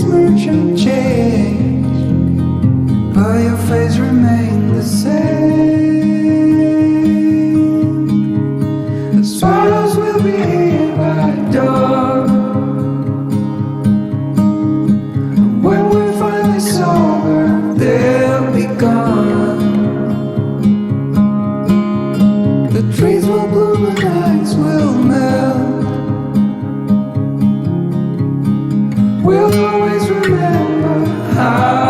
merchant change, but your face remained the same. The swallows will be here by dawn, and when we're finally sober, they'll be gone. The trees will bloom and ice will melt. We'll always remember how